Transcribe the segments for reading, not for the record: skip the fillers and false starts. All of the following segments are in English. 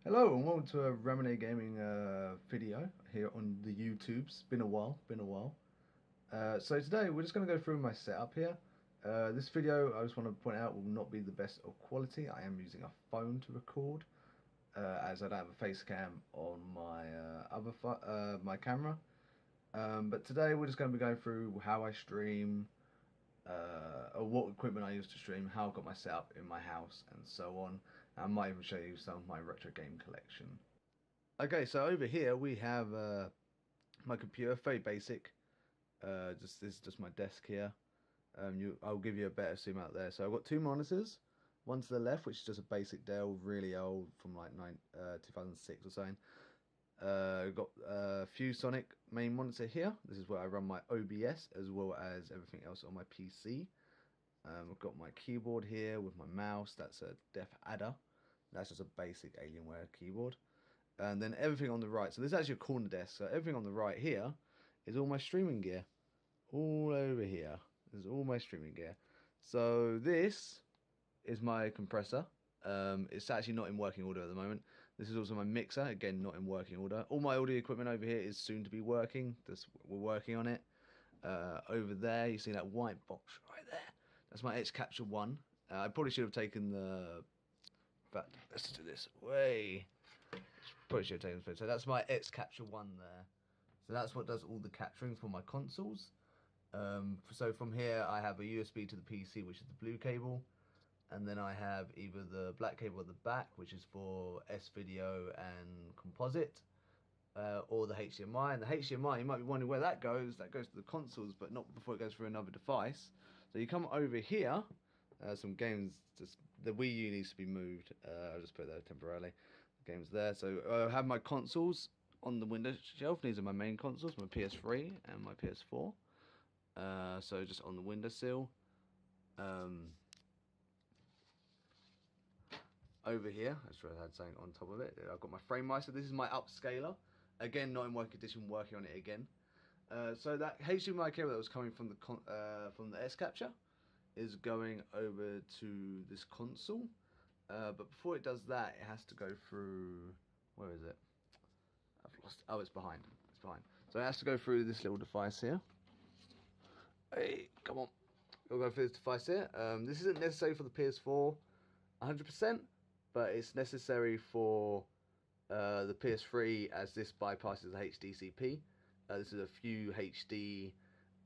Hello and welcome to a Remine Gaming video here on the YouTubes. Been a while, so today we're just going to go through my setup here. This video, I just want to point out, will not be the best of quality. I am using a phone to record, as I don't have a face cam on my my camera. But today we're just going to be going through how I stream, or what equipment I use to stream, how I got my setup in my house, and so on. I might even show you some of my retro game collection. Okay, so over here we have my computer, very basic. Just this is just my desk here. I'll give you a better zoom out there. So I've got two monitors. One to the left, which is just a basic Dell, really old, from like 2006 or something. Got a ViewSonic main monitor here. This is where I run my OBS as well as everything else on my PC. I've got my keyboard here with my mouse. That's a Def Adder. That's just a basic Alienware keyboard. And then everything on the right. So this is actually a corner desk. So everything on the right here is all my streaming gear. All over here. This is all my streaming gear. So this is my compressor. It's actually not in working order at the moment. This is also my mixer, again not in working order. All my audio equipment over here is soon to be working. We're working on it. Over there, you see that white box right there. That's my X Capture 1. I probably should have taken the... But let's do this. Way. Probably should have taken this. So that's my X Capture 1 there. So that's what does all the capturing for my consoles. So from here, I have a USB to the PC, which is the blue cable. And then I have either the black cable at the back, which is for S-Video and composite, or the HDMI. And the HDMI, you might be wondering where that goes. That goes to the consoles, but not before it goes through another device. So you come over here. Some games, the Wii U needs to be moved. I'll just put it there temporarily. The game's there. So I have my consoles on the Windows shelf. These are my main consoles, my PS3 and my PS4. So just on the windowsill. Over here, I sure I had something on top of it. I've got my frame meister. This is my upscaler. Again, not in working condition, working on it again. So that HDMI cable that was coming from the S Capture is going over to this console. But before it does that, it has to go through... Where is it? I've lost... Oh, it's behind. It's behind. So it has to go through this little device here. Hey, come on. We'll go through this device here. This isn't necessary for the PS4 100%. But it's necessary for the PS3 as this bypasses the HDCP. This is a few HD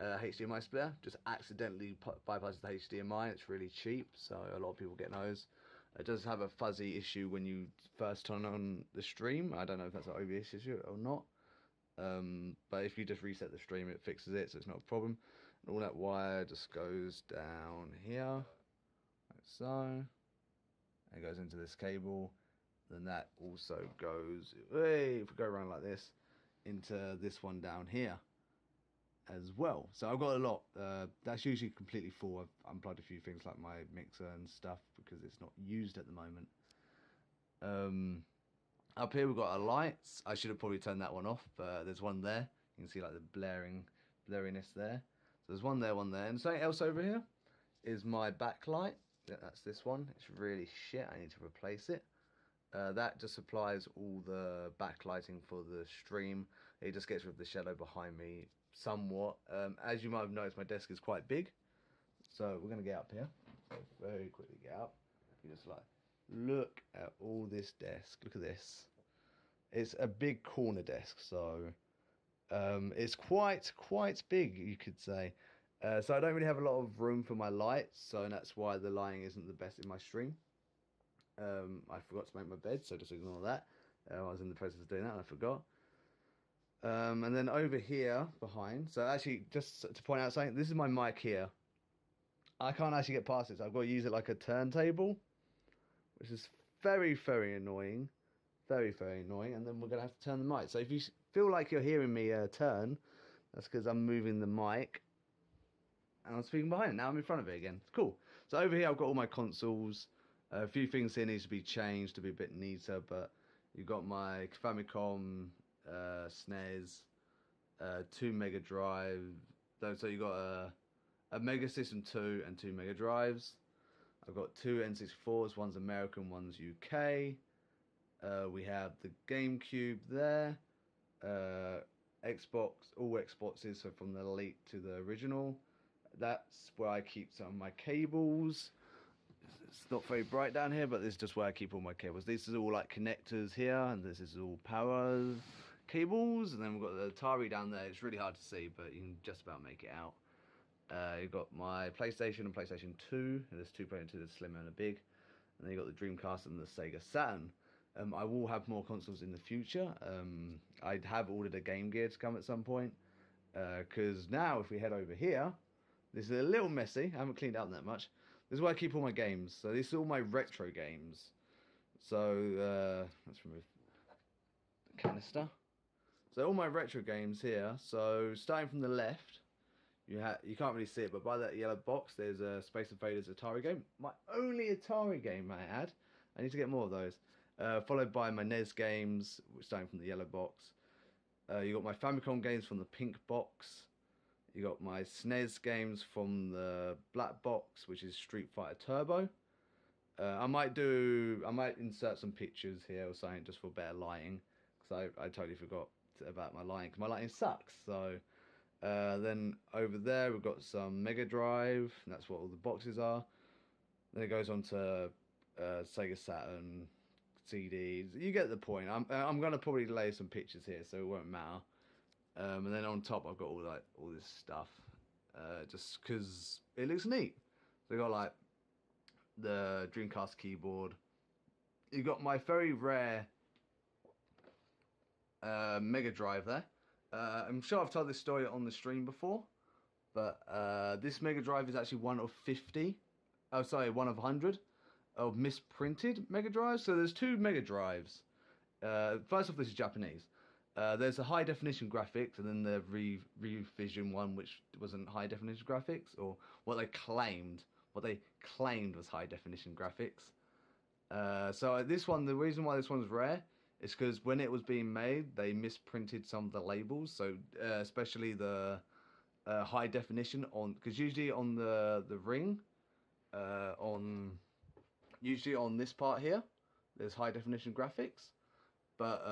HDMI splitter. Just accidentally bypasses the HDMI. It's really cheap, so a lot of people get those. It does have a fuzzy issue when you first turn on the stream. I don't know if that's an OBS issue or not. But if you just reset the stream, it fixes it, so it's not a problem. And all that wire just goes down here, like so. It goes into this cable, then that also goes, hey, if we go around like this, into this one down here as well. So I've got a lot. That's usually completely full. I've unplugged a few things like my mixer and stuff because it's not used at the moment. Up here we've got our lights. I should have probably turned that one off, but there's one there. You can see like the blurriness there. So there's one there, and something else over here is my backlight. That's this one. It's really shit. I need to replace it. That just supplies all the backlighting for the stream. It just gets rid of the shadow behind me somewhat. As you might have noticed, my desk is quite big. So we're going to get up here. So very quickly get up. You just like, look at all this desk. Look at this. It's a big corner desk. So it's quite big, you could say. So I don't really have a lot of room for my lights, so that's why the lighting isn't the best in my stream. I forgot to make my bed, so just ignore that. I was in the process of doing that and I forgot. And then over here behind, so actually just to point out something, this is my mic here. I can't actually get past this. I've got to use it like a turntable, which is very annoying. Very annoying. And then we're going to have to turn the mic. So if you feel like you're hearing me turn, that's because I'm moving the mic. And I'm speaking behind it. Now I'm in front of it again. It's cool. So over here I've got all my consoles. A few things here needs to be changed to be a bit neater, but you've got my Famicom, SNES, 2 Mega Drive. So you've got a Mega System 2 and 2 Mega Drives. I've got 2 N64s, one's American, one's UK. We have the GameCube there. Xbox, all Xboxes, so from the Elite to the original. That's where I keep some of my cables. It's not very bright down here, but this is just where I keep all my cables. This is all like connectors here, and this is all power cables. And then we've got the Atari down there. It's really hard to see, but you can just about make it out. You've got my PlayStation and PlayStation 2. There's two PlayStation 2, there's slimmer and a big. And then you've got the Dreamcast and the Sega Saturn. I will have more consoles in the future. I have ordered a Game Gear to come at some point. Because now, if we head over here, this is a little messy. I haven't cleaned out that much. This is where I keep all my games. So this is all my retro games. So let's remove the canister. So all my retro games here. So starting from the left, you can't really see it, but by that yellow box, there's a Space Invaders Atari game. My only Atari game, I add. I need to get more of those. Followed by my NES games, starting from the yellow box. You got my Famicom games from the pink box. You got my SNES games from the black box, which is Street Fighter Turbo. I might insert some pictures here or something just for better lighting, because I totally forgot about my lighting, because my lighting sucks. So then over there we've got some Mega Drive, and that's what all the boxes are. Then it goes on to Sega Saturn, CDs. You get the point. I'm gonna probably lay some pictures here, so it won't matter. And then on top I've got all this stuff, just because it looks neat. So got like the Dreamcast keyboard. You got my very rare Mega Drive there. I'm sure I've told this story on the stream before, but this Mega Drive is actually one of 50. Oh, sorry, one of 100 of misprinted Mega Drives. So there's two Mega Drives. First off, this is Japanese. There's a high definition graphics, and then the revision one, which wasn't high definition graphics, or what they claimed was high definition graphics. So this one, the reason why this one's rare is because when it was being made, they misprinted some of the labels. So especially the high definition on, because usually on the ring, usually on this part here, there's high definition graphics, but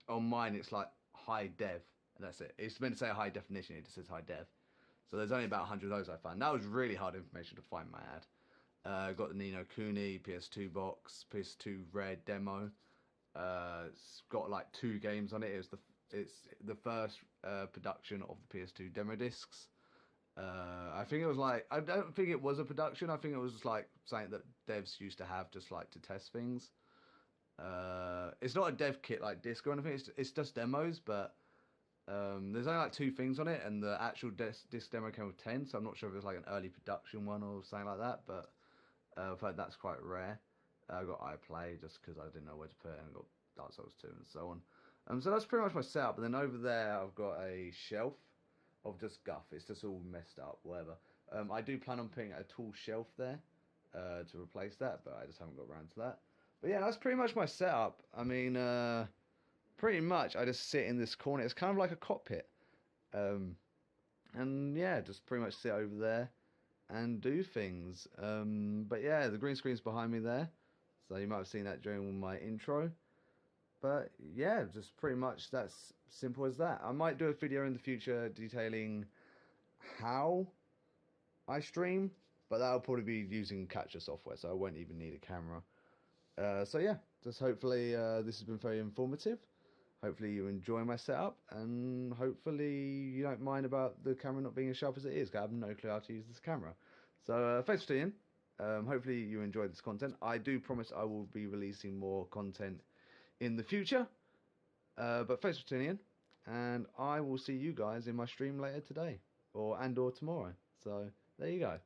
on mine it's like high dev, and that's it. It's meant to say high definition, it just says high dev. So there's only about 100 of those I found. That was really hard information to find, my ad. Got the Ni no Kuni PS2 box, PS2 rare demo. It's got like 2 games on it. It's the first production of the PS2 demo discs. I think it was like, I don't think it was a production. I think it was just like something that devs used to have just like to test things. It's not a dev kit like disc or anything. It's just demos, but there's only like 2 things on it, and the actual disc demo came with 10. So I'm not sure if it's like an early production one or something like that. But I've heard that's quite rare. I got iPlay just because I didn't know where to put it, and I got Dark Souls 2 and so on. So that's pretty much my setup. And then over there I've got a shelf of just guff. It's just all messed up, whatever. I do plan on putting a tall shelf there to replace that, but I just haven't got around to that. But yeah, that's pretty much my setup. I mean, pretty much I just sit in this corner. It's kind of like a cockpit. And yeah, just pretty much sit over there and do things. But yeah, the green screen's behind me there, so you might have seen that during my intro. But yeah, just pretty much that's simple as that. I might do a video in the future detailing how I stream, but that'll probably be using capture software, so I won't even need a camera. So yeah, just hopefully this has been very informative. Hopefully you enjoy my setup, and hopefully you don't mind about the camera not being as sharp as it is, because I have no clue how to use this camera. So thanks for tuning in. Hopefully you enjoyed this content. I do promise I will be releasing more content in the future. But thanks for tuning in, and I will see you guys in my stream later today, or tomorrow. So there you go.